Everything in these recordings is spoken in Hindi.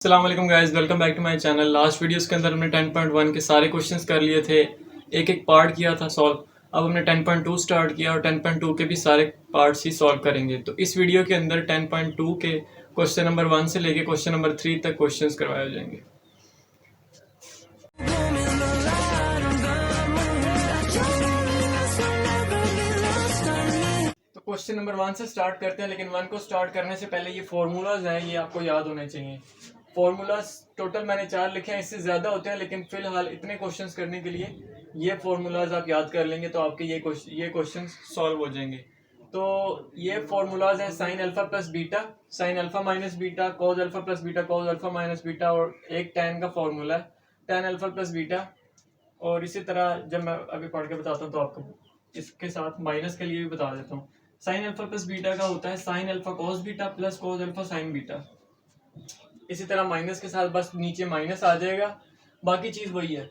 अस्सलाम वालेकुम guys, welcome back to my channel. Last videos के अंदर हमने 10.1 के सारे क्वेश्चंस कर लिए थे, एक एक पार्ट किया था सॉल्व। अब हमने 10.2 स्टार्ट किया और 10.2 के भी सारे पार्ट्स ही सॉल्व करेंगे। तो इस वीडियो के अंदर 10.2 के क्वेश्चन नंबर 1 से लेके क्वेश्चन नंबर 3 तक क्वेश्चंस करवाए जाएंगे। तो क्वेश्चन नंबर 1 से स्टार्ट करते हैं, लेकिन 1 को स्टार्ट करने से पहले ये फॉर्मूलाज हैं, ये आपको याद होने चाहिए। फॉर्मूलाज टोटल मैंने 4 लिखे हैं, इससे ज़्यादा होते हैं, लेकिन फिलहाल इतने क्वेश्चंस करने के लिए ये फॉर्मूलाज आप याद कर लेंगे तो आपके ये क्वेश्चन सॉल्व हो जाएंगे। तो ये फॉर्मूलाज हैं sign alpha plus beta, sine alpha minus beta, cos alpha plus beta, cos alpha minus beta, और एक tan का फॉर्मूला है tan अल्फा प्लस बीटा। और इसी तरह जब मैं अभी पढ़ के बताता हूँ तो आपको इसके साथ माइनस के लिए भी बता देता हूँ। साइन अल्फा प्लस बीटा का होता है sine alpha cos beta plus cos alpha sine beta. इसी तरह माइनस के साथ बस नीचे माइनस आ जाएगा, बाकी चीज़ वही है।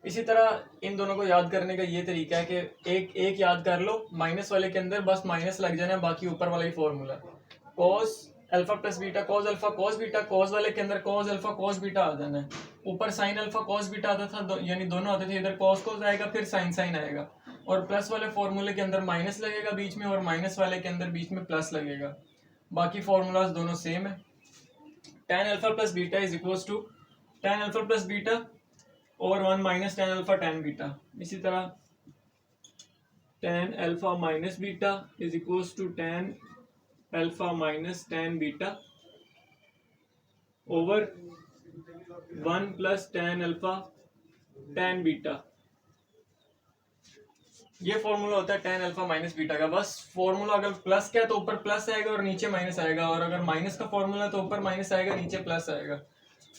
इसी तरह इन दोनों को याद करने का ये तरीका है कि एक एक याद कर लो, माइनस वाले के अंदर बस माइनस लग जाना है, बाकी ऊपर वाला ही formula. Cos alpha plus beta cos alpha cos beta, cos वाले के अंदर कॉस अल्फा कॉस बीटा आ जाना है। ऊपर साइन अल्फा कॉस बीटा आता था, यानी दोनों आते थे, इधर कॉस कॉस आएगा फिर साइन साइन आएगा, और प्लस वाले फॉर्मूले के अंदर माइनस लगेगा बीच में, और माइनस वाले के अंदर बीच में प्लस लगेगा। बाकी फॉर्मूलाज दोनों सेम है। tan alpha plus beta is equals to tan alpha plus beta over 1 minus tan alpha tan beta. इसी तरह tan alpha minus beta is equals to tan alpha minus tan beta over 1 plus tan alpha tan beta. ये फॉर्मूला होता है tan अल्फा माइनस बीटा का। बस फॉर्मूला अगर प्लस का है तो ऊपर प्लस आएगा और नीचे माइनस आएगा, और अगर माइनस का फॉर्मूला है तो ऊपर माइनस आएगा नीचे प्लस आएगा।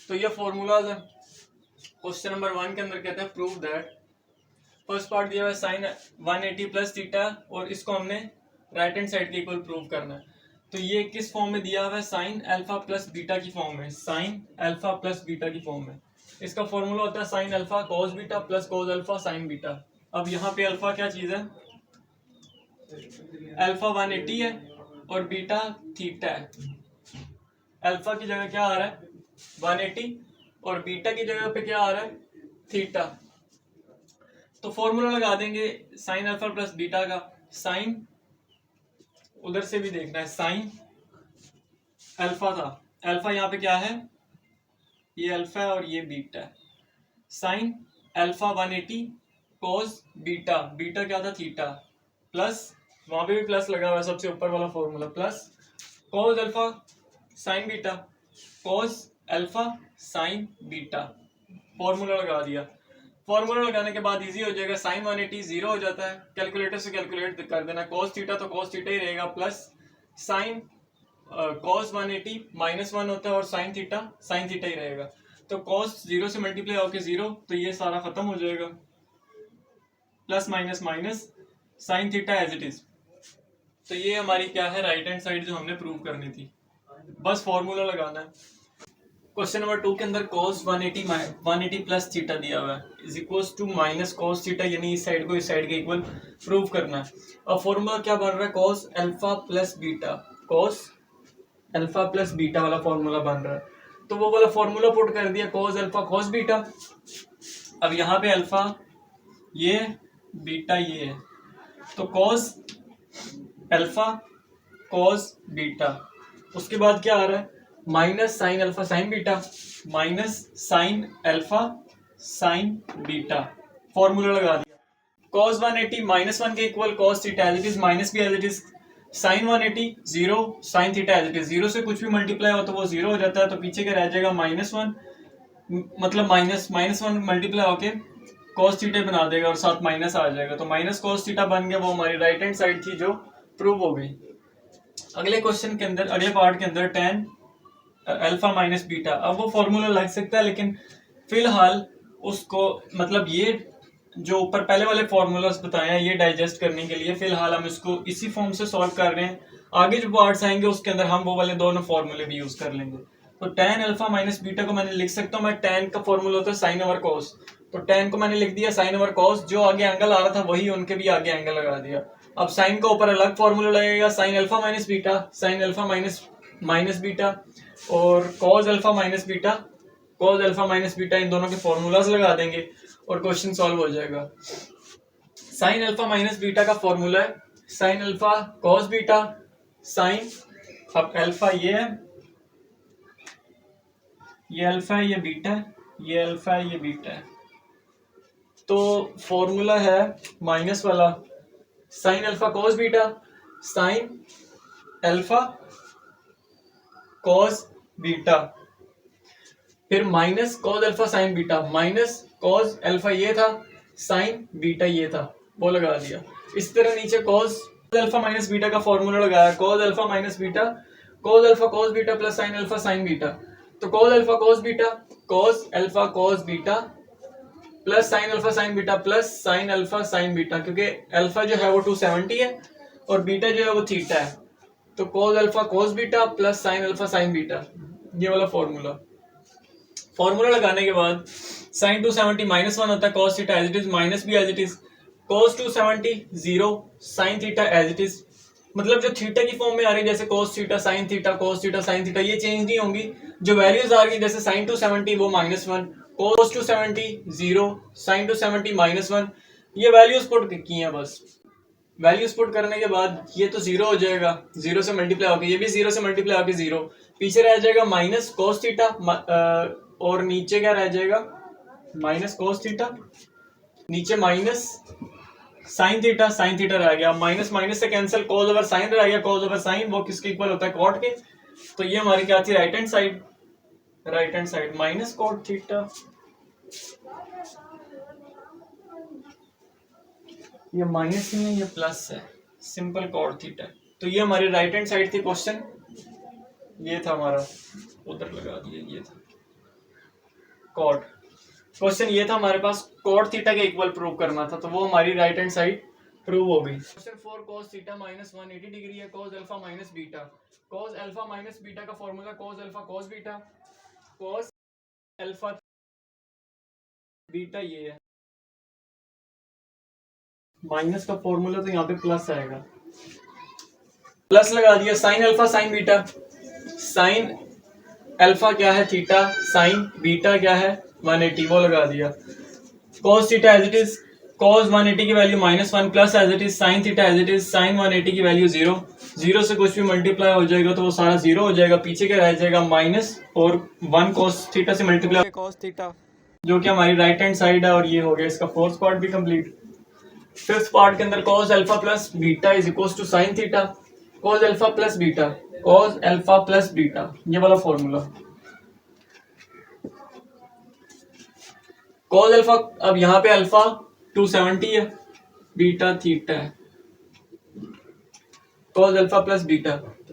तो ये फॉर्मूलाज है। क्वेश्चन नंबर 1 के अंदर कहते हैं प्रूव दैट, फर्स्ट पार्ट दिया हुआ है साइन 180 प्लस थीटा, और इसको हमने राइट हैंड साइड के इक्वल प्रूव करना है। तो ये किस फॉर्म में दिया हुआ है? साइन अल्फा प्लस बीटा की फॉर्म में, साइन अल्फा प्लस बीटा की फॉर्म में। इसका फॉर्मूला होता है sine alpha cos beta plus cos alpha sine beta. अब यहाँ पे अल्फा क्या चीज है? अल्फा 180 है और बीटा थीटा है। अल्फा की जगह क्या आ रहा है? 180, और बीटा की जगह पे क्या आ रहा है? थीटा। तो फॉर्मूला लगा देंगे साइन अल्फा प्लस बीटा का। साइन उधर से भी देखना है, साइन अल्फा था, अल्फा यहाँ पे क्या है? ये अल्फा है और ये बीटा है। Sine alpha 180 cos beta, beta क्या था? थीटा, प्लस वहां पे भी प्लस लगा हुआ है, सबसे ऊपर वाला formula, plus cos alpha sine beta, cos alpha sine beta. Formula लगा दिया। फॉर्मूला लगाने के बाद इजी हो जाएगा, साइन 180 जीरो हो जाता है, कैलकुलेटर से कैलकुलेट कर देना। कॉस थीटा तो कॉस थीटा ही रहेगा, प्लस साइन कॉस 180 -1 होता है, और साइन थीटा ही रहेगा। तो कॉस जीरो से मल्टीप्लाई होके जीरो, तो ये सारा खत्म हो जाएगा, plus minus minus sine theta as it is. तो ये हमारी क्या है? राइट हैंड साइड जो हमने प्रूव करनी थी। बस फॉर्मूला लगाना है। क्वेश्चन नंबर 2 के अंदर cos 180 प्लस थीटा दिया हुआ है is equals to minus cos theta, यानी इस साइड को इस साइड के इक्वल प्रूव करना है। अब फॉर्मूला क्या बन रहा है? cos alpha plus beta, cos alpha plus beta वाला फॉर्मूला बन रहा है। तो वो वाला फॉर्मूला पुट कर दिया, cos अल्फा cos बीटा। अब यहाँ पे अल्फा ये, बीटा ये है, तो cos अल्फा cos बीटा। उसके बाद क्या आ रहा है? Minus sine alpha sine beta, minus sine alpha sine beta. Formula लगा दिया। cos 180 -1 के equal cos theta as it is, minus भी as it is, sine 180 zero, sine theta as it is. Zero से कुछ भी मल्टीप्लाई हो तो वो जीरो हो जाता है, तो पीछे क्या रह जाएगा? -1, मतलब -1 मल्टीप्लाई होके cos थीटा बना देगा और साथ माइनस आ जाएगा, तो माइनस cos थीटा बन गया। वो हमारी राइट हैंड साइड थी जो प्रूव हो गई। अगले क्वेश्चन के अंदर, अगले पार्ट के अंदर tan अल्फा माइनस बीटा। अब वो फॉर्मूला लग सकता है, लेकिन फिलहाल उसको, मतलब ये जो ऊपर पहले वाले फॉर्मूलास बताए हैं, ये डाइजेस्ट करने के लिए फिलहाल हम इसको इसी फॉर्म से सॉल्व कर रहे हैं। आगे जो पार्ट्स आएंगे उसके अंदर हम वो वाले दोनों फॉर्मूले भी यूज कर लेंगे। तो tan अल्फा माइनस बीटा को मैंने लिख सकता हूँ मैं, tan का फॉर्मूला होता है साइन ओवर कॉस, तो tan को मैंने लिख दिया साइन ओवर कॉस, जो आगे एंगल आ रहा था वही उनके भी आगे एंगल लगा दिया। अब साइन का ऊपर अलग फॉर्मूला लगेगा, sine alpha minus beta, sine alpha minus beta, और cos alpha minus beta, cos alpha minus beta, इन दोनों के फॉर्मूलाज लगा देंगे और क्वेश्चन सॉल्व हो जाएगा। साइन अल्फा माइनस बीटा का फॉर्मूला है sine alpha cos beta sign, अब अल्फा ये है, ये अल्फा है, ये बीटा है, ये अल्फा है, ये बीटा है। तो फॉर्मूला है माइनस वाला sine alpha cos beta sine alpha cos beta, फिर minus cos alpha sine beta, minus cos alpha ये था, साइन बीटा ये था, वो लगा दिया। इस तरह नीचे कॉस अल्फा माइनस बीटा का फॉर्मूला लगाया, cos alpha minus beta cos alpha cos beta plus sine alpha sine beta. तो cos alpha cos beta cos alpha cos beta plus sine alpha sine beta plus sine alpha sine beta, क्योंकि अल्फा जो है वो 270 है और बीटा जो है वो थीटा है। तो cos alpha cos beta plus sine alpha sine beta, ये वाला फॉर्मूला। फॉर्मूला लगाने के बाद साइन 270 -1 होता है, cos theta as it is, minus भी as it is, cos 270 0, sine theta as it is. मतलब जो थीटा की फॉर्म में आ रही है जैसे cos theta sin theta cos theta sin theta, ये चेंज नहीं होंगी। जो वैल्यूज आ रही है जैसे sin 270 वो -1, cos 270 0, sin 270 -1, ये वैल्यूज पुट की हैं बस। वैल्यूज पुट करने के बाद ये तो 0 हो जाएगा, 0 से मल्टीप्लाई होकर ये भी 0 से मल्टीप्लाई होकर 0, पीछे रह जाएगा माइनस cos थीटा और नीचे क्या रह जाएगा माइनस cos थीटा, नीचे माइनस साइन थीटा रह गया, माइनस माइनस से कैंसिल, कॉस ओवर साइन रह गया, कॉस ओवर साइन वो किसके इक्वल होता है कॉट के। तो ये हमारी क्या थी right hand side minus cot theta, ये माइनस नहीं है ये प्लस है, सिंपल कॉट थीटा। तो ये हमारी राइट हैंड साइड थी। क्वेश्चन ये था हमारा, उधर लगा दिया, ये था कॉट। क्वेश्चन ये था हमारे पास, कॉट थीटा के इक्वल प्रूव करना था, तो वो हमारी राइट हैंड साइड प्रूव हो गई। क्वेश्चन 4 cos थीटा -180 डिग्री है, cos alpha minus beta, cos alpha minus beta का formula cos alpha cos beta, cos alpha beta ये है, माइनस का फॉर्मूला तो यहाँ पे प्लस आएगा, प्लस लगा दिया। Sign alpha sine beta, sine alpha क्या है थीटा, साइन बीटा क्या है 180, वो लगा दिया। cos theta as it is, cos 180 की value -1 plus as it is sine theta as it is, sine 180 की वैल्यू 0, 0 से कुछ भी मल्टीप्लाई हो जाएगा तो वो सारा 0 हो जाएगा, पीछे क्या रह जाएगा माइनस और 1 cos थीटा से मल्टीप्लाई cos थीटा, जो कि हमारी राइट हैंड साइड है। और ये हो गया इसका फोर्थ पार्ट भी कंप्लीट। फिफ्थ पार्ट के अंदर cos alpha plus beta is equals to sine theta, cos alpha plus beta, cos alpha plus beta, ये वाला फॉर्मूला। cos अल्फा, अब यहाँ पे अल्फा 270 है, बीटा थीटा है, cos alpha plus beta,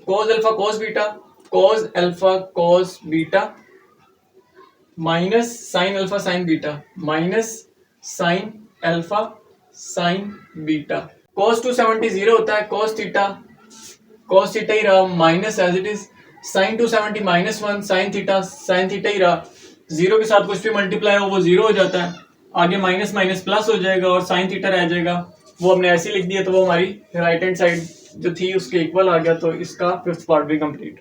cos alpha cos beta, cos alpha cos beta minus sine alpha sine beta, minus sine alpha sine beta. cos 270 0 होता है, cos थीटा ही रहा, minus as it is, sine 270 -1, sine theta ही रहा, 0 के साथ कुछ भी मल्टीप्लाई हो वो 0 हो जाता है, आगे माइनस माइनस प्लस हो जाएगा और साइन थीटा रह जाएगा, वो हमने ऐसे लिख दिया, तो वो हमारी राइट हैंड साइड जो थी उसके इक्वल आ गया। तो इसका फिफ्थ पार्ट भी कंप्लीट।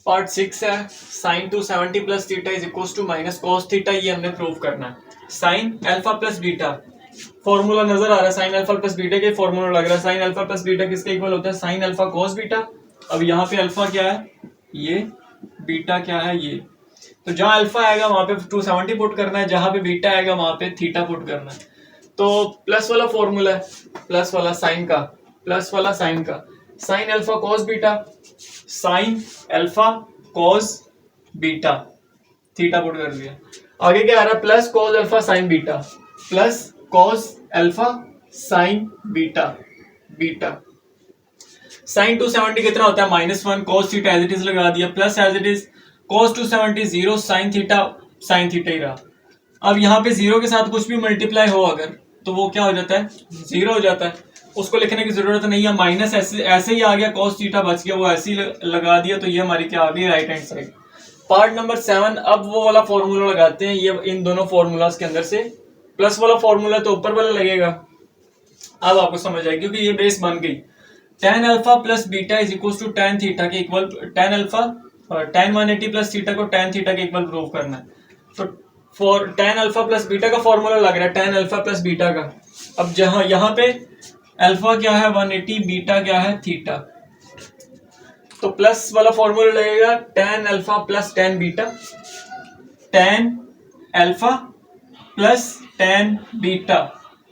पार्ट 6 है, sine 270 plus theta is equals to minus cos theta, ये हमने प्रूव करना है। Sine alpha plus beta, formula नजर आ रहा है, साइन अल्फा प्लस बीटा के फॉर्मूला लग रहा है। साइन अल्फा प्लस बीटा किसके इक्वल होता है, साइन अल्फा cos बीटा। अब यहाँ पे अल्फा क्या है ये, बीटा क्या है ये, तो जहां अल्फा आएगा वहां पे 270 पुट करना है, जहां पे बीटा आएगा वहां पे थीटा पुट करना है। तो प्लस वाला फॉर्मूला है, प्लस वाला साइन का, प्लस वाला साइन का, sine alpha cos beta, sine alpha cos beta, theta put कर दिया। आगे क्या आ रहा है, plus cos alpha sine beta, plus cos alpha sine beta, beta. Sine 270 कितना होता है -1, cos theta as it is लगा दिया, plus as it is cos 270 0, sine theta ही रहा। अब यहाँ पे 0 के साथ कुछ भी मल्टीप्लाई हो अगर, तो वो क्या हो जाता है 0 हो जाता है, उसको लिखने की जरूरत नहीं है, माइनस ऐसे ही आ गया, cos थीटा बच गया, वो ऐसे ही लगा दिया, तो ये हमारी क्या आ गई right hand side. Part number 7, अब वो वाला फॉर्मूला लगाते हैं, ये इन दोनों फॉर्मूलाज के अंदर से प्लस वाला फॉर्मूला तो ऊपर वाला लगेगा। अब आपको समझ आएगी क्योंकि ये बेस बन गई। tan alpha plus beta is equal to tan theta के equal, tan alpha tan 180 plus theta को tan थीटा के इक्वल प्रूव करना है। तो for tan alpha plus beta का फॉर्मूला लग रहा है tan अल्फा प्लस बीटा का। अब जहां यहाँ पे अल्फा क्या है 180, बीटा क्या है थीटा, तो प्लस वाला फॉर्मूला लगेगा tan alpha plus tan beta, tan alpha plus tan beta,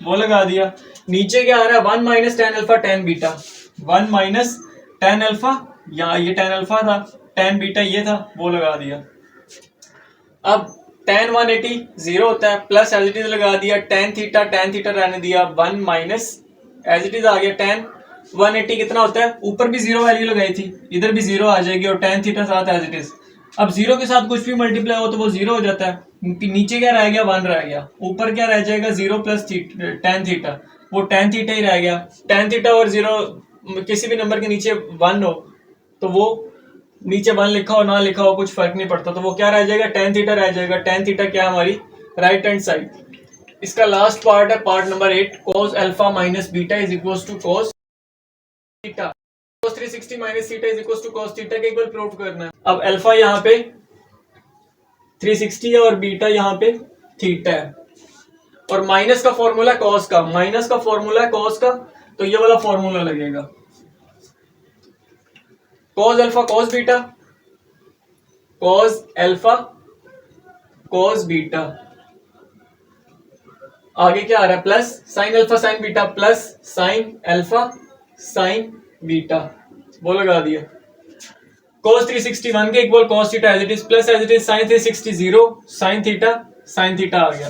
वो लगा दिया। नीचे क्या आ रहा है 1 minus tan alpha tan beta, 1 minus tan alpha, यहाँ ये tan अल्फा था, tan बीटा ये था, वो लगा दिया। अब tan 180 जीरो होता है, प्लस एज इट इज लगा दिया, tan थीटा रहने दिया, 1 माइनस एज इट इज आ गया tan 180 कितना होता है, ऊपर भी जीरो वैल्यू लगाई थी, इधर भी जीरो आ जाएगी और tan थीटा साथ एज इट इज। अब जीरो के साथ कुछ भी मल्टीप्लाई हो तो वो जीरो हो जाता है, नीचे क्या रह गया 1 रह गया, ऊपर क्या रह जाएगा 0 प्लस tan थीटा, वो tan थीटा ही रह गया। tan थीटा और जीरो किसी भी नंबर के नीचे 1 हो तो वो नीचे 1 लिखा हो ना लिखा हो कुछ फर्क नहीं पड़ता, तो वो क्या रह जाएगा tan थीटा रह जाएगा। tan थीटा क्या हमारी राइट हैंड साइड। इसका लास्ट पार्ट है part number 8, cos alpha minus beta is equal to cos theta, cos 360 minus theta is equal to cos theta के इक्वल प्रूव करना है। अब अल्फा यहाँ पे 360 है और बीटा यहाँ पे थीटा है, और माइनस का फॉर्मूला cos का, माइनस का फॉर्मूला है cos का, तो ये वाला फॉर्मूला लगेगा cos alpha cos beta, cos alpha cos beta, आगे क्या आ रहा है plus sin alpha sin beta plus sin alpha sin beta, वो लगा दिया। cos 360 1 के equal cos theta as it is plus as it is sin 360 0 sin theta आ गया,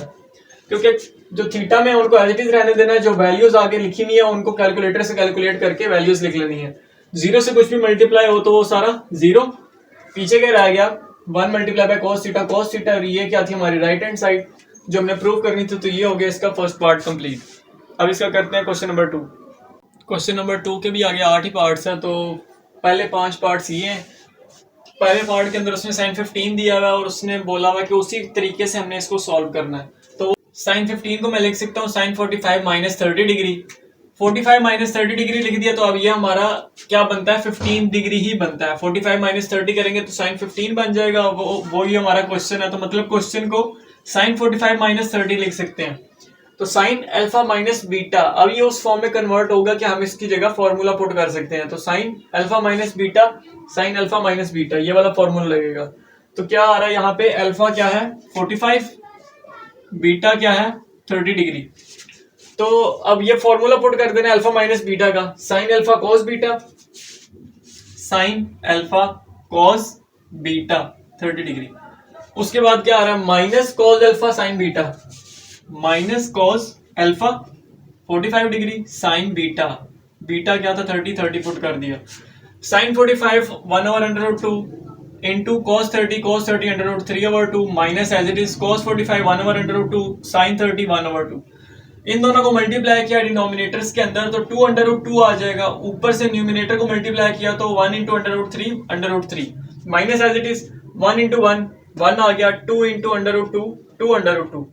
क्योंकि जो थीटा में उनको एज इट इज रहने देना है, जो वैल्यूज आगे लिखी नहीं है उनको कैलकुलेटर से कैलकुलेट करके वैल्यूज लिख लेनी है। जीरो से कुछ भी मल्टीप्लाई हो तो वो सारा जीरो, पीछे क्या रह गया 1 मल्टीप्लाई बाय cos थीटा, और ये क्या थी हमारी राइट हैंड साइड जो हमने प्रूव करनी थी, तो ये हो गया इसका फर्स्ट पार्ट कंप्लीट। अब इसका करते हैं क्वेश्चन नंबर 2। क्वेश्चन नंबर 2 के भी आगे 8 ही पार्ट्स हैं, तो पहले 5 पार्ट्स ये हैं। पहले पार्ट के अंदर उसने sin 15 दिया हुआ और उसने बोला हुआ कि उसी तरीके से हमने इसको सॉल्व करना है। तो sin 15 को मैं लिख सकता हूँ sin 45 minus 30 degree, 45 minus 30 degree लिख दिया, तो अब ये हमारा क्या बनता है 15 डिग्री ही बनता है। 45 माइनस 30 करेंगे तो sin 15 बन जाएगा, वो ही हमारा क्वेश्चन है। तो मतलब क्वेश्चन को sin 45 माइनस 30 लिख सकते हैं। तो sin अल्फा माइनस बीटा, अब ये उस फॉर्म में कन्वर्ट होगा कि हम इसकी जगह फॉर्मूला पुट कर सकते हैं। तो sin alpha minus beta, sin alpha minus beta, ये वाला फॉर्मूला लगेगा। तो क्या आ रहा है यहाँ पे, अल्फा क्या है 45, बीटा क्या है 30 डिग्री। तो अब ये फॉर्मूला पुट कर देना अल्फा माइनस बीटा का, sin alpha cos beta, sin alpha cos beta 30 degree. उसके बाद क्या आ रहा है minus cos alpha sin beta, minus cos alpha 45 degree sin beta, beta क्या था 30 पुट कर दिया। sin 45 1/√2 into cos 30 √3/2 minus as it is cos 45 1/√2 sin 30 1/2। इन दोनों को मल्टीप्लाई किया डिनोमिनेटर्स के अंदर तो 2/2 आ जाएगा, ऊपर से न्यूमिनेटर को मल्टीप्लाई किया तो 1 into √3 minus as it is 1 into 1 आ गया, 2 इंटू √2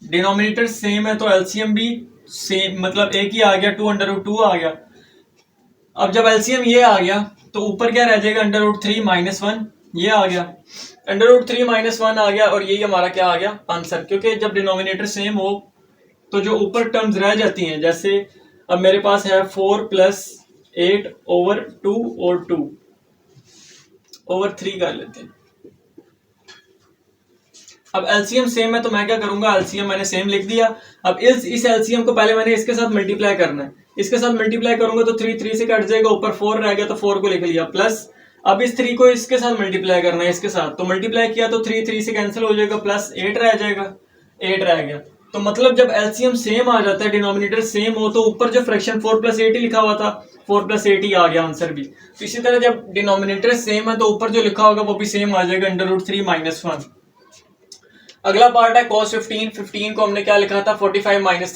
डिनोमिनेटर सेम है तो एलसीएम भी सेम, मतलब एक ही आ गया, 2/2 आ गया। अब जब एलसीएम ये आ गया तो ऊपर क्या रह जाएगा √3 माइनस 1, ये आ गया √3 माइनस 1 आ गया, और यही हमारा क्या आ गया आंसर। क्योंकि जब डिनोमिनेटर सेम हो तो जो ऊपर टर्म्स रह जाती हैं, जैसे अब मेरे पास है 4 + 8/2 और 2/3 कर लेते हैं। अब एलसीएम सेम है तो मैं क्या करूंगा, एलसीएम मैंने सेम लिख दिया। अब इस एलसीएम को पहले मैंने इसके साथ मल्टीप्लाई करना है, इसके साथ मल्टीप्लाई करूंगा तो 3 से कट जाएगा, ऊपर 4 रह गया तो 4 को लिख लिया, प्लस अब इस 3 को इसके साथ मल्टीप्लाई करना है, इसके साथ तो मल्टीप्लाई किया तो 3 से कैंसिल हो जाएगा, प्लस 8 रह जाएगा, 8 रह गया। तो मतलब जब एलसीएम सेम आ जाता है, डिनोमिनेटर सेम हो, तो ऊपर जो फ्रैक्शन 4 + 8 ही लिखा हुआ था 4 + 8 ही आ गया आंसर भी। तो इसी तरह जब डिनोमिनेटर सेम है तो ऊपर जो लिखा होगा वो भी सेम आ जाएगा, √3 - 1। अगला पार्ट है cos 15 को हमने क्या लिखा था 45 -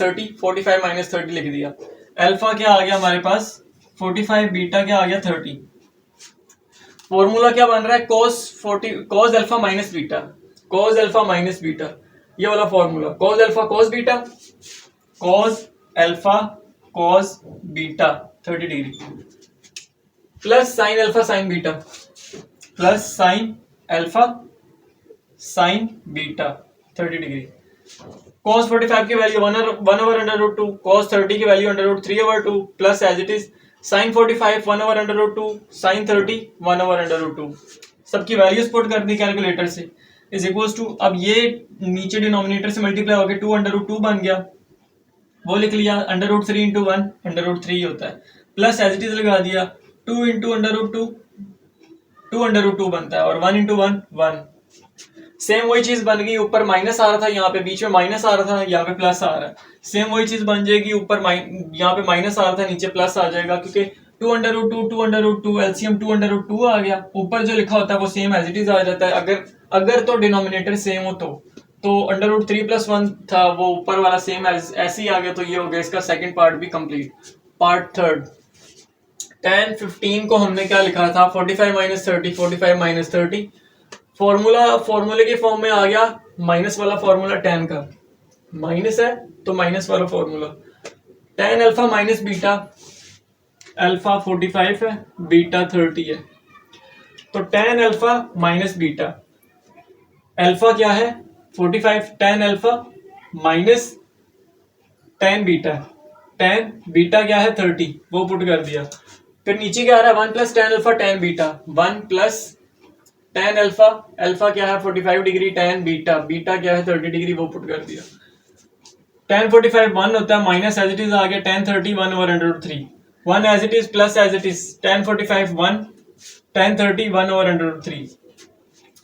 30 लिख दिया। अल्फा क्या आ गया हमारे पास 45, बीटा क्या आ गया 30। फॉर्मूला क्या बन रहा है cos अल्फा माइनस बीटा, ये वाला formula cos alpha cos beta 30 degree plus sin alpha sin beta. Plus sine alpha sine beta 30 degree. cos 45 की वैल्यू 1/√2, cos 30 की value √3/2 plus as it is sin 45 1/√2, sin 30 1/√2। सबकी वैल्यूज पुट कर दी कैलकुलेटर से, इज इक्वल्स टू, अब ये नीचे डिनोमिनेटर से मल्टीप्लाई होकर 2/2 बन गया, वो लिख लिया, √3 इंटू 1 √3 होता है, प्लस एज इट इज लगा दिया, 2 इंटू √2 2/2 बनता है, और 1 इंटू 1 1। सेम वही चीज बन गई, ऊपर माइनस आ रहा था, यहाँ पे बीच में माइनस आ रहा था, यहाँ पे प्लस आ रहा है। सेम वही चीज बन जाएगी, ऊपर यहाँ पे माइनस आ रहा था, नीचे प्लस आ जाएगा, क्योंकि 2/2 एलसीएम 2/2 आ गया। ऊपर जो लिखा होता है वो सेम एज इट इज आ जाता है, अगर तो डिनोमिनेटर सेम हो तो √3 + 1 था, वो ऊपर वाला सेम ऐसे ही आ गया, तो ये हो गया इसका सेकंड पार्ट भी कंप्लीट। पार्ट थर्ड, tan 15 को हमने क्या लिखा था, 45 - 30 45 - 30, फॉर्मूले के फॉर्म में आ गया, माइनस वाला फॉर्मूला tan का, माइनस है तो माइनस वाला formula, tan alpha minus beta, alpha 45 है, बीटा 30 है, तो tan alpha minus beta, alpha क्या है 45, tan alpha minus tan beta, tan beta क्या है 30, वो पुट कर दिया। फिर नीचे क्या आ रहा है, 1 + tan alpha tan beta, 1 + tan alpha, alpha क्या है 45 डिग्री, tan बीटा, बीटा क्या है 30 डिग्री, वो पुट कर दिया। tan 45 1 होता है, माइनस एज इट इज आ गया, tan 30 1/√3, 1 as it is plus as it is, tan 45 1, tan 30 1/√3।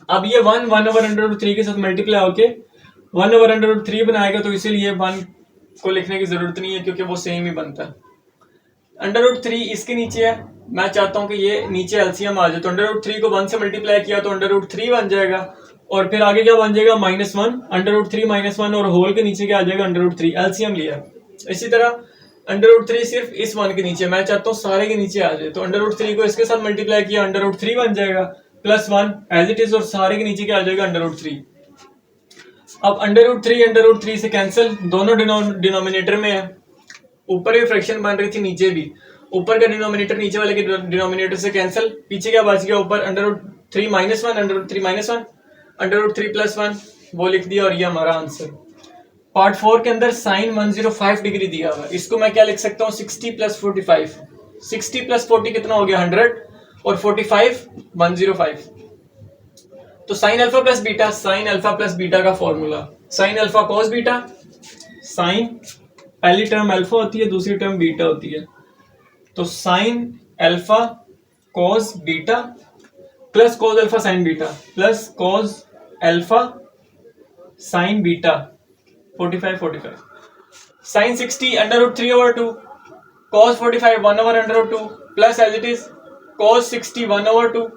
अब ये 1/√3 के साथ मल्टीप्लाई होके 1/√3 बनाएगा, तो इसीलिए 1 को लिखने की जरूरत नहीं है, क्योंकि वो सेम ही बनता है। √3 इसके नीचे है, मैं चाहता हूं कि ये नीचे एलसीएम आ जाए, तो √3 को 1 से मल्टीप्लाई किया तो √3 बन जाएगा, और फिर आगे क्या बन जाएगा, -1, √3 - 1, और होल के नीचे क्या आ जाएगा, √3, एलसीएम लिया। इसी तरह √3 सिर्फ इस 1 के नीचे, मैं चाहता हूँ सारे के नीचे आ जाए, तो √3 को इसके साथ मल्टीप्लाई किया, √3 बन जाएगा, +1 एज इट इज, और सारे के नीचे क्या आ जाएगा, √3। अब √3 से कैंसिल, दोनों डिनोमिनेटर में है, ऊपर भी फ्रैक्शन बन रही थी, नीचे भी, ऊपर का डिनोमिनेटर नीचे वाले के डिनोमिनेटर से कैंसिल, पीछे क्या बच गया, ऊपर √3 - 1 √3 - 1 √3 + 1, वो लिख दिया, और ये हमारा आंसर। पार्ट 4 के अंदर साइन 105 डिग्री दिया हुआ है, इसको मैं क्या लिख सकता हूँ, 60 + 45, 60 + 40 कितना हो गया, 100, और 45 105। तो sine alpha plus beta, sine alpha plus beta का formula, sine alpha cos beta, sine पहली टर्म अल्फा होती है, दूसरी टर्म बीटा होती है, तो sine alpha cos beta plus cos alpha sine beta plus cos alpha sine beta 45 sine 60 √3/2, cos 45 1/√2 plus as it is cos 60 1/2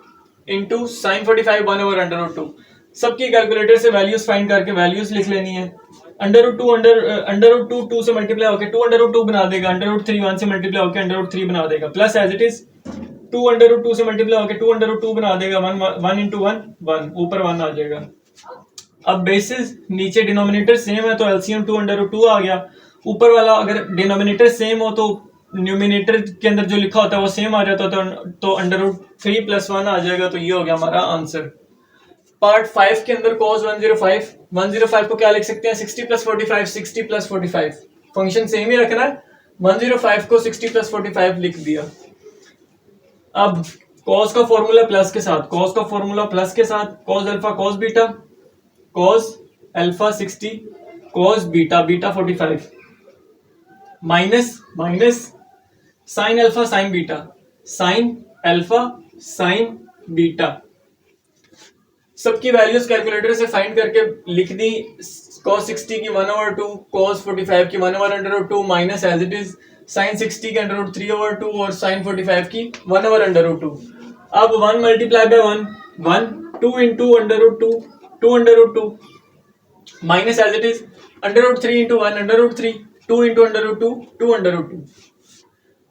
into sine 45 1/√2। सबकी कैलकुलेटर से वैल्यूज फाइंड करके वैल्यूज लिख लेनी है। √2 2 से मल्टीप्लाई होकर 2/2 बना देगा, √3 1 से मल्टीप्लाई होकर √3 बना देगा, प्लस एज इट इज 2/2 से मल्टीप्लाई होकर 2/2 बना देगा, 1 इंटू 1 1, ऊपर 1 आ जाएगा। अब बेसिस नीचे डिनोमिनेटर सेम है तो एलसीएम 2/2 आ गया, ऊपर वाला अगर डिनोमिनेटर सेम हो तो न्यूमिनेटर के अंदर जो लिखा होता है वो सेम आ जाता है, तो √3 + 1 आ जाएगा, तो ये हो गया हमारा आंसर। पार्ट 5 के अंदर cos 105 को क्या लिख सकते हैं, 60 + 45, 60 + 45, फंक्शन सेम ही रखना है, 105 को 60 + 45 लिख दिया। अब cos का फॉर्मूला प्लस के साथ, cos का फॉर्मूला प्लस के साथ, cos alpha cos beta, cos alpha 60 cos beta beta 45, minus minus sine alpha sine beta, sine alpha sine beta, सबकी वैल्यूज कैलकुलेटर से फाइंड करके लिख दी, cos 60 की 1/2, cos 45 की 1/2, minus as it is sine 60 की √3/2 और साइन 45 की 1/2। अब 1 multiply by 1 1, 2 into √2 2/2, minus as it is √3 into 1 √3, 2 into √2 2/2।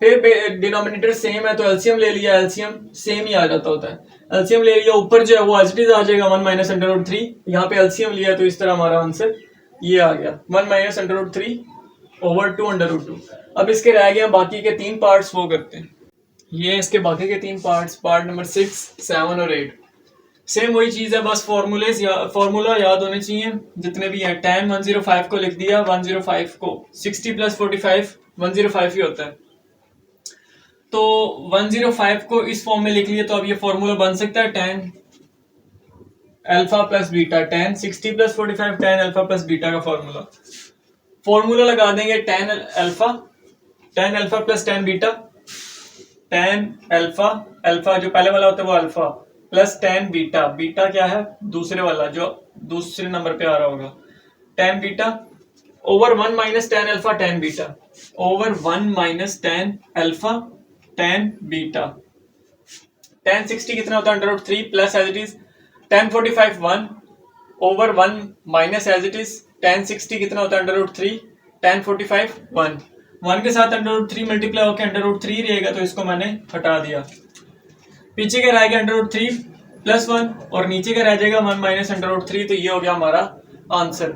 फिर डिनोमिनेटर सेम है तो एलसीएम ले लिया, एलसीएम सेम ही आ जाता होता है, एलसीएम ले लिया, ऊपर जो है वो एज इट इज आ जाएगा 1 - √3, यहाँ पे एलसीएम लिया तो इस तरह हमारा आंसर ये आ गया 1 - √3 ओवर 2/2। अब इसके रह गए बाकी के 3 पार्ट्स, वो करते हैं। ये इसके बाकी के 3 पार्ट्स, पार्ट नंबर 6 7 और 8। सेम वही चीज है, बस फॉर्मूला याद होने चाहिए जितने भी हैं। tan 105 को लिख दिया, 105 को 60 प्लस 45 105 ही होता है, तो 105 को इस फॉर्म में लिख लिया, तो अब ये फॉर्मूला बन सकता है tan alpha plus beta, tan 60 plus 45 tan alpha plus beta का फॉर्मूला लगा देंगे tan alpha plus tan beta, tan alpha, alpha जो पहले वाला होता है वो alpha, plus tan beta, beta क्या है दूसरे वाला जो दूसरे नंबर पे आ रहा होगा, tan beta over 1 minus tan alpha tan beta, over 1 minus tan alpha tan beta. tan 60 कितना होता है under root 3 plus as it is tan 45 1 over 1 minus as it is tan 60 कितना होता है अंडर रूट 3 tan 45 1 के साथ अंडर रूट 3 मल्टीप्लाई होकर अंडर रूट 3 रहेगा, तो इसको मैंने हटा दिया। पीछे का रह गया अंडर रूट 3 प्लस 1 और नीचे का रह जाएगा 1 माइनस अंडर रूट 3, तो ये हो गया हमारा आंसर।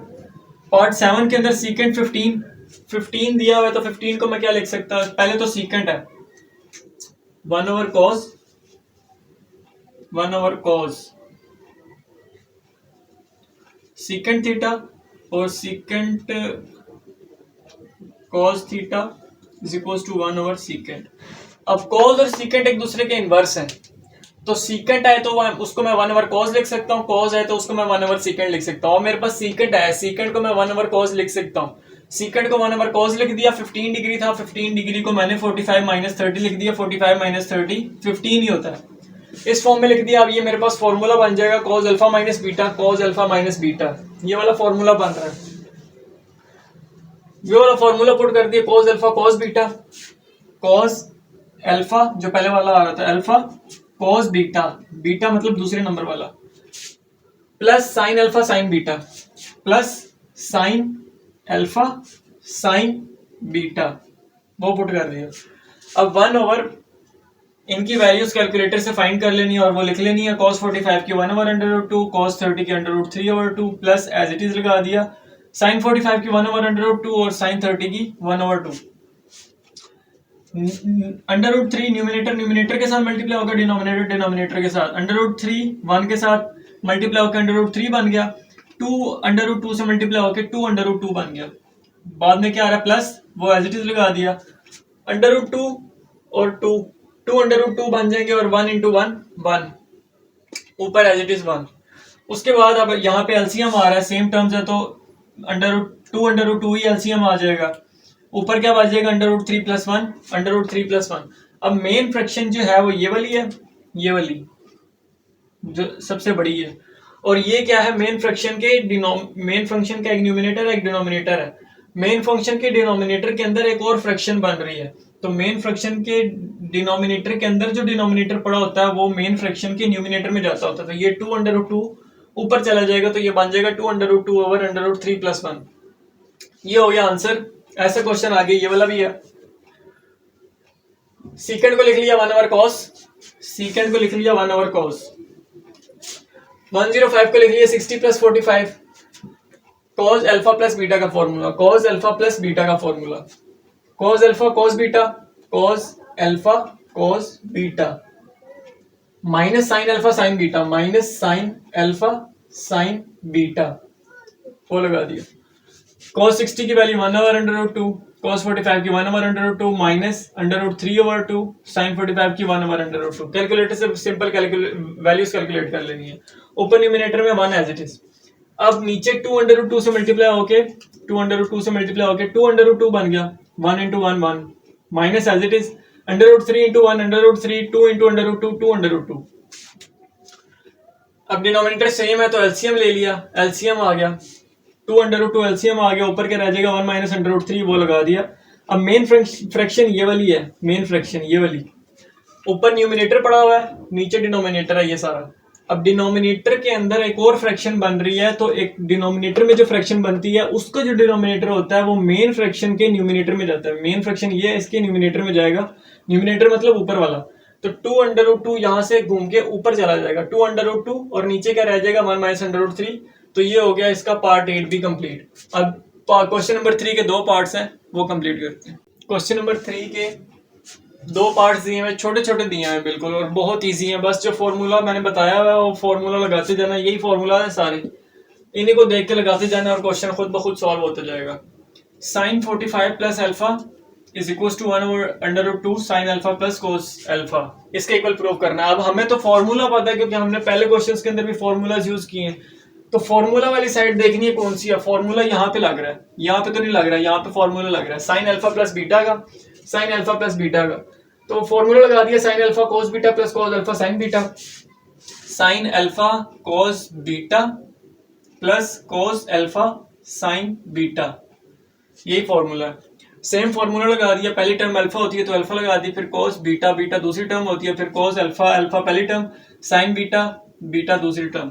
पार्ट 7 के अंदर सीकेंट 15 दिया हुआ है, तो 15 को मैं क्या लिख सकता हूँ, पहले तो सीकेंट है 1 ओवर कॉस सीकेंट थीटा और secant cos theta is equal to 1 over secant. अब कॉस और सीकेंट एक दूसरे के इनवर्स हैं, तो सीकेंट है तो उसको मैं 1 ओवर कॉस लिख सकता हूँ, कॉस है तो उसको मैं 1 ओवर सीकेंट लिख सकता हूँ। मेरे पास सीकेंट है, सीकेंट को मैं 1 ओवर कॉस लिख सकता हूँ, सीकेंट को 1 ओवर कॉस लिख दिया। 15 डिग्री था, 15 डिग्री को मैंने 45 माइनस 30 लिख दिया, 45 माइनस 30 15 ही होता है, इस फॉर्म में लिख दिया। अब ये मेरे पास फॉर्मूला बन जाएगा cos alpha minus beta, cos alpha minus beta, ये वाला फॉर्मूला बन रहा है। ये वाला फॉर्मूला पुट कर दिया, cos alpha cos beta, cos alpha जो पहले वाला आ रहा था अल्फा कॉस बीटा, बीटा मतलब दूसरे नंबर वाला, plus sine alpha sine beta, plus sine alpha sine beta, वो पुट कर दिया। अब 1 ओवर इनकी वैल्यूज कैलकुलेटर से फाइंड कर लेनी है और वो लिख लेनी है, cos 45 की 1 ओवर अंडर रूट 2, cos 30 की under root 3 over 2, plus as it is लगा दिया sin 45 की 1 ओवर अंडर रूट 2 और sin 30 की 1 ओवर 2। अंडर रूट 3 न्यूमिनेटर के साथ मल्टीप्लाई होकर डिनोमिनेटर के साथ, अंडर रूट 3 1 के साथ मल्टीप्लाई होकर अंडर रूट 3 बन गया, 2 अंडर रूट 2 से मल्टीप्लाई होकर 2 अंडर रूट 2 बन गया। बाद में क्या आ रहा है प्लस, वो एज इट इज लगा दिया, अंडर रूट 2 और 2 अंडर रूट 2 बन जाएंगे और 1 इंटू 1 1, ऊपर एज इट इज 1। उसके बाद अब यहाँ पे एलसीएम आ रहा है, सेम टर्म्स है तो अंडर रूट 2 ही एलसीएम आ जाएगा, ऊपर क्या बचेगा under root 3 plus 1, under root 3 plus 1। अब मेन फ्रैक्शन जो है वो ये वाली है, ये वाली जो सबसे बड़ी है, और ये क्या है मेन फंक्शन का एक न्यूमिनेटर है एक डिनोमिनेटर है। मेन फंक्शन के डिनोमिनेटर के अंदर एक और फ्रैक्शन बन रही है, तो मेन फ्रैक्शन के डिनोमिनेटर के अंदर जो डिनोमिनेटर पड़ा होता है वो मेन फ्रैक्शन के न्यूमिनेटर में जाता होता है, तो ये 2 अंडर रूट 2 ऊपर चला जाएगा, तो ये बन जाएगा 2 under root 2 over under root 3 plus 1। ये हो गया आंसर। ऐसा क्वेश्चन आगे ये वाला भी है। सीकेंड को लिख लिया 1 ओवर कॉस, सीकेंड को लिख लिया 1 ओवर कॉस, 105 को लिख लिया 60 plus 45, cos alpha plus beta का formula, cos alpha plus beta का formula, cos alpha cos beta, cos alpha cos beta, minus sine alpha sine beta, minus sine alpha sine beta, वो लगा दिया। cos 60 की value 1 over under root 2, cos 45 की 1 over under root 2 minus under root 3 over 2, sin 45 की 1 ओवर अंडर रूट 2। कैलकुलेटर से सिंपल वैल्यूज कैलकुलेट कर लेनी है। ऊपर न्यूमिनेटर में 1 एज इट इज। अब नीचे 2 अंडर रूट 2 से मल्टीप्लाई होके 2 अंडर रूट 2 से मल्टीप्लाई होके 2 अंडर रूट 2 बन गया, 1 into 1 1 minus as it is under root 3 into 1 under root 3, 2 into under root 2 2 under root 2। अब डिनोमिनेटर सेम है तो एलसीएम ले लिया, एलसीएम आ गया 2 अंडर रूट 2 एलसीएम आ गया, ऊपर क्या रह जाएगा 1 माइनस अंडर रूट 3, वो लगा दिया। अब मेन फ्रैक्शन ये वाली है, मेन फ्रैक्शन ये वाली, ऊपर न्यूमिनेटर पड़ा हुआ है नीचे डिनोमिनेटर है ये सारा। अब डिनोमिनेटर के अंदर एक और फ्रैक्शन बन रही है, तो एक डिनोमिनेटर में जो फ्रैक्शन बनती है उसका जो डिनोमिनेटर होता है वो मेन फ्रैक्शन के न्यूमिनेटर में जाता है। मेन फ्रैक्शन ये इसके न्यूमिनेटर में जाएगा, न्यूमिनेटर मतलब ऊपर वाला, तो 2 अंडर रूट 2 यहाँ से घूम के ऊपर चला जाएगा 2 अंडर रूट 2 और नीचे क्या रह जाएगा 1 माइनस अंडर रूट 3। तो ये हो गया इसका पार्ट 8 भी कंप्लीट। अब क्वेश्चन नंबर 3 के 2 पार्ट्स हैं वो कंप्लीट करते हैं। क्वेश्चन नंबर 3 के दो पार्ट्स दिए हुए, छोटे छोटे दिए हैं बिल्कुल, और बहुत इजी है। बस जो फॉर्मूला मैंने बताया हुआ है वो फॉर्मूला लगाते जाना, यही फॉर्मूला है सारे, इन्हीं को देख के लगाते जाना और क्वेश्चन खुद ब खुद सॉल्व होता जाएगा। Sine 45 plus alpha is equal to 1/√2 sine alpha plus cos alpha, इसके इक्वल प्रूव करना है। अब हमें तो फॉर्मूला पता है क्योंकि हमने पहले क्वेश्चंस के अंदर भी फॉर्मूलाज यूज किए हैं, तो फॉर्मूला वाली साइड देखनी है कौन सी है। फॉर्मूला यहाँ पे लग रहा है, यहाँ पे तो नहीं लग रहा है, यहाँ पे फॉर्मूला लग रहा है साइन अल्फा प्लस बीटा का, साइन अल्फा प्लस बीटा का। तो फॉर्मूला लगा दिया sine alpha cos beta plus cos alpha sine beta, sine alpha cos beta plus cos alpha sine beta, यही फॉर्मूला है। सेम फॉर्मूला लगा दिया, पहली टर्म अल्फा होती है तो अल्फा लगा दी, फिर कोस बीटा, बीटा दूसरी टर्म होती है, फिर कोस अल्फा, अल्फा पहली टर्म, साइन बीटा, बीटा दूसरी टर्म।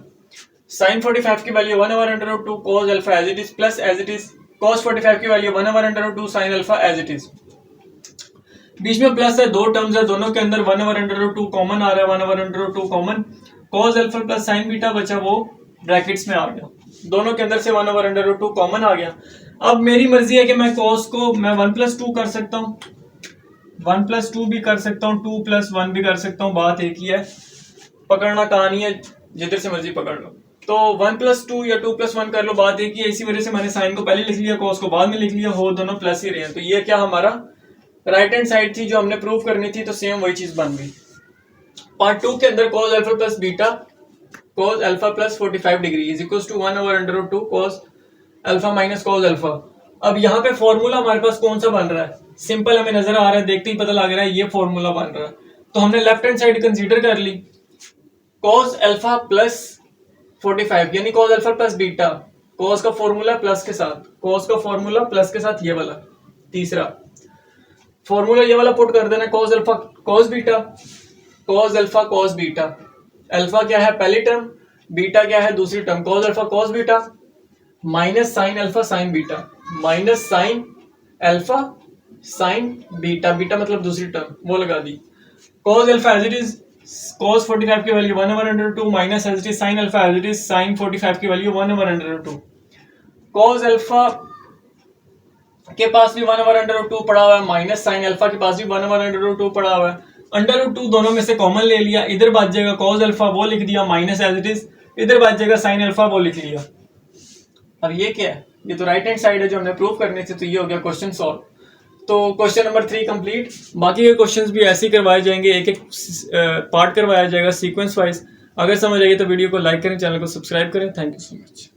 साइन 45 की value 1/√2 cos alpha as it is plus as it is cos 45 की value 1/√2 sine alpha as it is. बीच में प्लस है, दो टर्म्स है, दोनों के अंदर 1/√2 कॉमन आ रहा है, 1/√2 कॉमन, कोस अल्फा प्लस साइन बीटा बचा वो ब्रैकेट्स में आ गया, दोनों के अंदर से 1/√2 कॉमन आ गया। अब मेरी मर्जी है कि मैं कोस को मैं 1+2 कर सकता हूँ, 1+2 भी कर सकता हूँ, 2+1 भी कर सकता हूँ, बात एक ही है, पकड़ना कहानी है, जिधर से मर्जी पकड़ लो। तो 1+2 या 2+1 कर लो, बात एक ही है। इसी वजह से मैंने साइन को पहले लिख लिया, कोस को बाद में लिख लिया, हो दोनों प्लस ही रहे हैं। तो ये क्या हमारा राइट हैंड साइड थी जो हमने प्रूव करनी थी, तो सेम वही चीज बन गई। पार्ट 2 के अंदर cos alpha plus beta cos alpha plus 45 degree is equal to 1/√2 cos alpha minus cos alpha. अब यहाँ पे फॉर्मूला हमारे पास कौन सा बन रहा है, सिंपल हमें नजर आ रहा है, देखते ही पता लग रहा है ये फॉर्मूला बन रहा है। तो हमने लेफ्ट हैंड साइड कंसीडर कर ली, कोस अल्फा प्लस 45 यानी कोस अल्फा प्लस बीटा, कोस का फॉर्मूला प्लस के साथ, कोस का फॉर्मूला प्लस के साथ ये वाला तीसरा फॉर्मूला, ये वाला पुट कर देना, cos alpha cos beta, cos alpha cos beta, alpha क्या है पहली टर्म, बीटा क्या है दूसरी term, cos alpha cos beta minus sine alpha sine beta, minus sine alpha sine beta, beta मतलब दूसरी टर्म, वो लगा दी। Cos alpha as it is cos 45 की value 1/√2 minus as it is sine alpha as it is sine 45 की वैल्यू 1/√2। कोस अल्फा के पास भी 1/√2 पड़ा हुआ है, माइनस साइन अल्फा के पास भी 1/√2 पड़ा हुआ है, √2 दोनों में से कॉमन ले लिया, इधर बच जाएगा कोस अल्फा वो लिख दिया माइनस एज इट इज, इधर बच जाएगा साइन अल्फा वो लिख लिया। अब ये क्या है, ये तो राइट हैंड साइड है जो हमने प्रूव करने थे, तो ये हो गया क्वेश्चन सॉल्व। तो क्वेश्चन नंबर 3 कंप्लीट। बाकी के क्वेश्चंस भी ऐसे ही करवाए जाएंगे, एक एक पार्ट करवाया जाएगा सीक्वेंस वाइज। अगर समझ आइए तो वीडियो को लाइक करें, चैनल को सब्सक्राइब करें। Thank you so much.